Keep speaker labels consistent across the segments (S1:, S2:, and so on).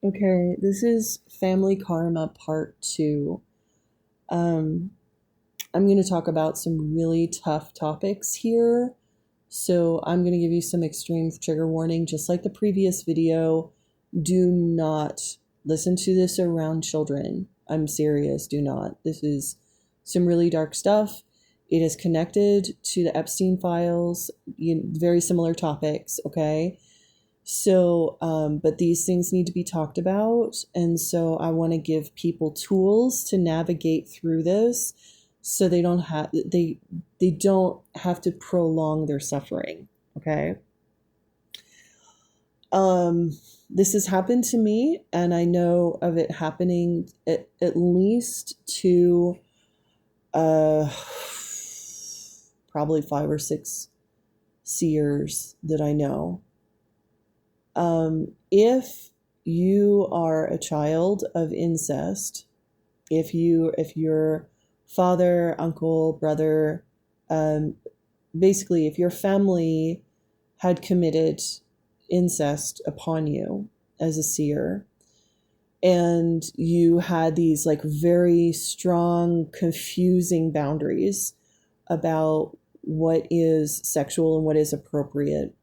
S1: Okay, this is Family Karma Part 2. Um, I'm going to talk about some really tough topics here. So I'm going to give you some extreme trigger warning, just like the previous video. Do not listen to this around children. I'm serious, do not. This is some really dark stuff. It is connected to the Epstein files, very similar topics, okay? So, but these things need to be talked about. And so I want to give people tools to navigate through this so they don't have to prolong their suffering. Okay. Um, this has happened to me, and I know of it happening at least to uh probably 5 or 6 seers that I know. If you are a child of incest, if your father, uncle, brother, um, basically, if your family had committed incest upon you as a seer, and you had these like very strong, confusing boundaries about what is sexual and what is appropriate,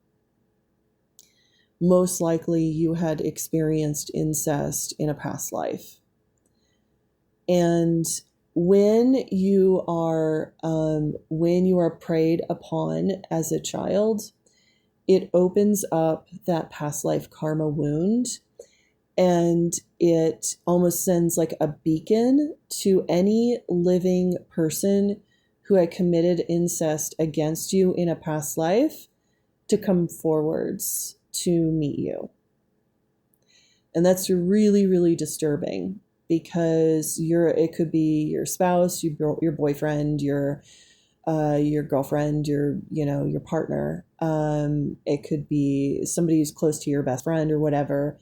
S1: most likely you had experienced incest in a past life. And when you are preyed upon as a child, it opens up that past life karma wound, and it almost sends like a beacon to any living person who had committed incest against you in a past life to come forwards to meet you. And that's really, really disturbing because it could be your spouse, your boyfriend, your girlfriend, your partner. It could be somebody who's close to your best friend or whatever.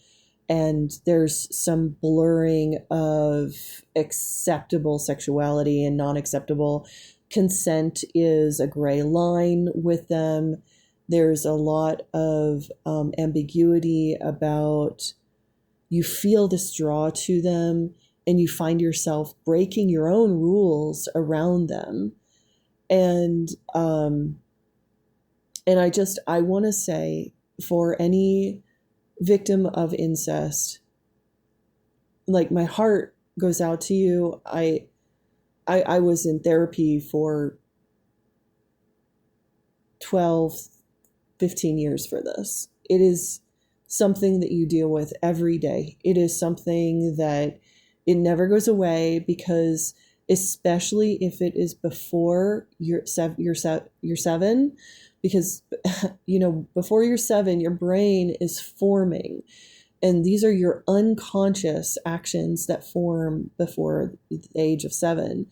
S1: And there's some blurring of acceptable sexuality and non-acceptable. Consent is a gray line with them. There's a lot of ambiguity about, you feel this draw to them, and you find yourself breaking your own rules around them. And I want to say, for any victim of incest, like, my heart goes out to you. I was in therapy for 12, 15 years for this. It is something that you deal with every day. It is something that it never goes away, because especially if it is before you're 7, because before you're 7, your brain is forming, and these are your unconscious actions that form before the age of 7.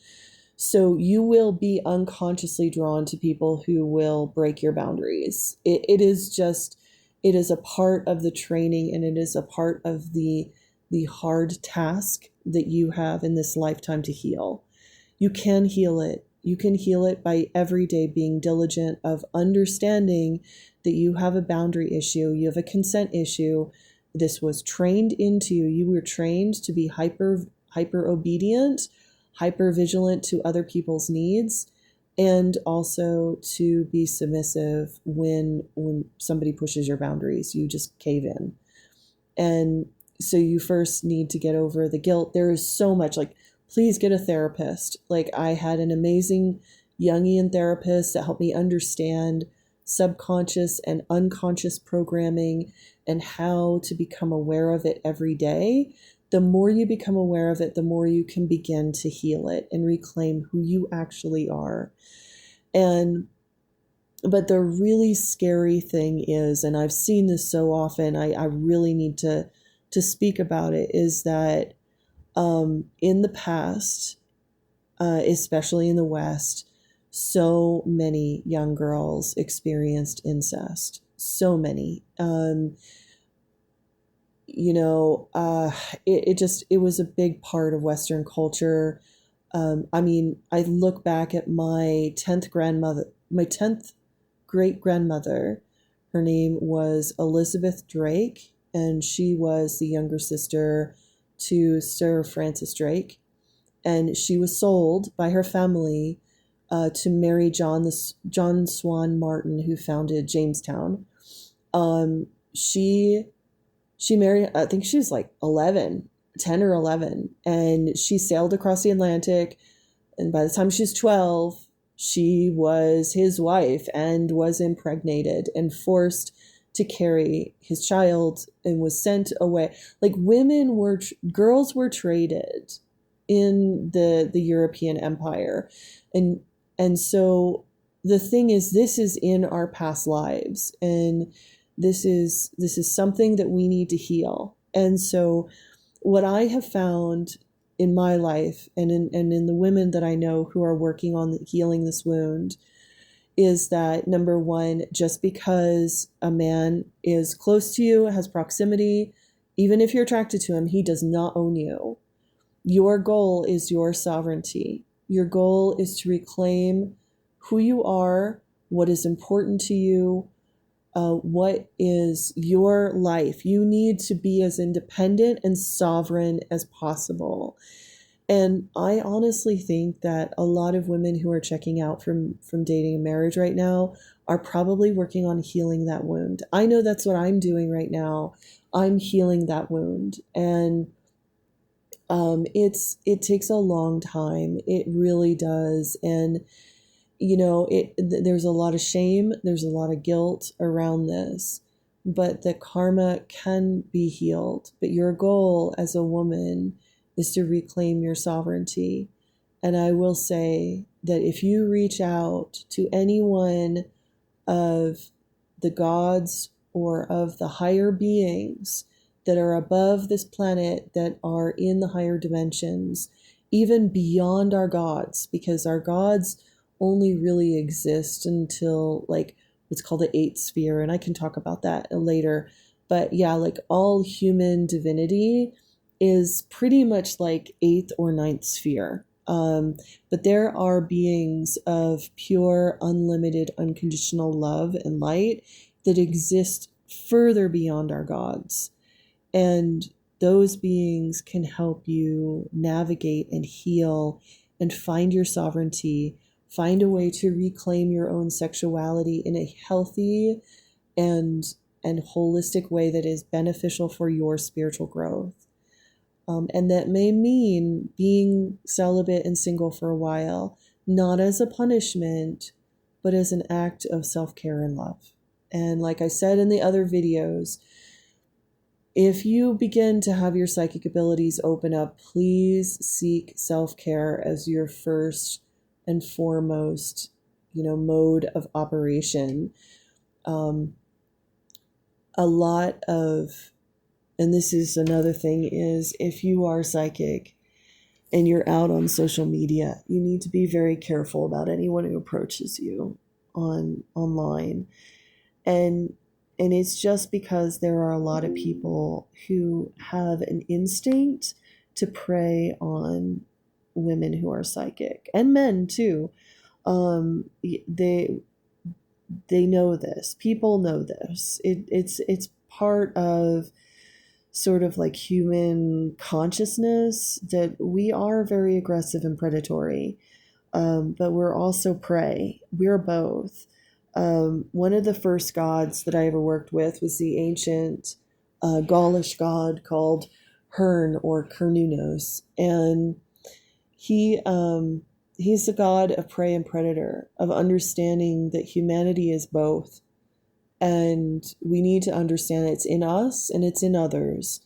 S1: So you will be unconsciously drawn to people who will break your boundaries. It is a part of the training, and it is a part of the hard task that you have in this lifetime to heal. You can heal it. You can heal it by every day being diligent of understanding that you have a boundary issue, you have a consent issue. This was trained into you. You were trained to be hyper obedient, hyper vigilant to other people's needs, and also to be submissive when somebody pushes your boundaries. You just cave in. And so you first need to get over the guilt. There is so much, like, please get a therapist. Like, I had an amazing Jungian therapist that helped me understand subconscious and unconscious programming and how to become aware of it every day. The more you become aware of it, the more you can begin to heal it and reclaim who you actually are. But the really scary thing is, and I've seen this so often, I really need to speak about it, is that in the past, especially in the West, so many young girls experienced incest. So many. It was a big part of Western culture. I look back at my 10th great grandmother. Her name was Elizabeth Drake, and she was the younger sister to Sir Francis Drake, and she was sold by her family to marry John Swan Martin, who founded Jamestown. She married, I think she was like 10 or 11, and she sailed across the Atlantic. And by the time she was 12, she was his wife and was impregnated and forced to carry his child and was sent away. Like girls were traded in the European Empire. And so the thing is, this is in our past lives, and this is something that we need to heal. And so what I have found in my life and in the women that I know who are working on healing this wound is that, number one, just because a man is close to you, has proximity, even if you're attracted to him, he does not own you. Your goal is your sovereignty. Your goal is to reclaim who you are, what is important to you, what is your life. You need to be as independent and sovereign as possible. And I honestly think that a lot of women who are checking out from dating and marriage right now are probably working on healing that wound. I know that's what I'm doing right now. I'm healing that wound. And it takes a long time. It really does. And there's a lot of shame, there's a lot of guilt around this, but the karma can be healed. But your goal as a woman is to reclaim your sovereignty. And I will say that if you reach out to anyone of the gods or of the higher beings that are above this planet, that are in the higher dimensions, even beyond our gods, because our gods only really exist until like what's called the eighth sphere, and I can talk about that later. But yeah, like all human divinity is pretty much like eighth or ninth sphere. But there are beings of pure, unlimited, unconditional love and light that exist further beyond our gods. And those beings can help you navigate and heal and find your sovereignty, find a way to reclaim your own sexuality in a healthy and holistic way that is beneficial for your spiritual growth. And that may mean being celibate and single for a while, not as a punishment, but as an act of self-care and love. And like I said in the other videos, if you begin to have your psychic abilities open up, please seek self-care as your first and foremost, mode of operation. A lot of, and this is another thing, is if you are psychic and you're out on social media, you need to be very careful about anyone who approaches you online. And it's just because there are a lot of people who have an instinct to prey on women who are psychic, and men too. They know this. People know this. It's part of sort of like human consciousness that we are very aggressive and predatory, but we're also prey. We're both. One of the first gods that I ever worked with was the ancient Gaulish god called Hern or Cernunnos, and he's the god of prey and predator, of understanding that humanity is both. And we need to understand that it's in us and it's in others.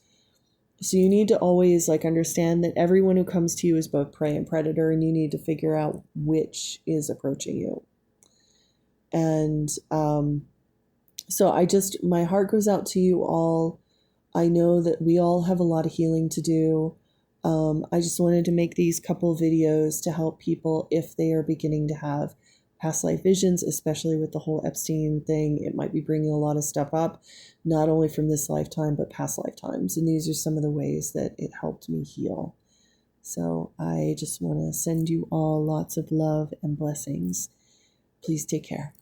S1: So you need to always understand that everyone who comes to you is both prey and predator, and you need to figure out which is approaching you. And so my heart goes out to you all. I know that we all have a lot of healing to do. I just wanted to make these couple videos to help people if they are beginning to have past life visions, especially with the whole Epstein thing. It might be bringing a lot of stuff up, not only from this lifetime, but past lifetimes. And these are some of the ways that it helped me heal. So I just want to send you all lots of love and blessings. Please take care.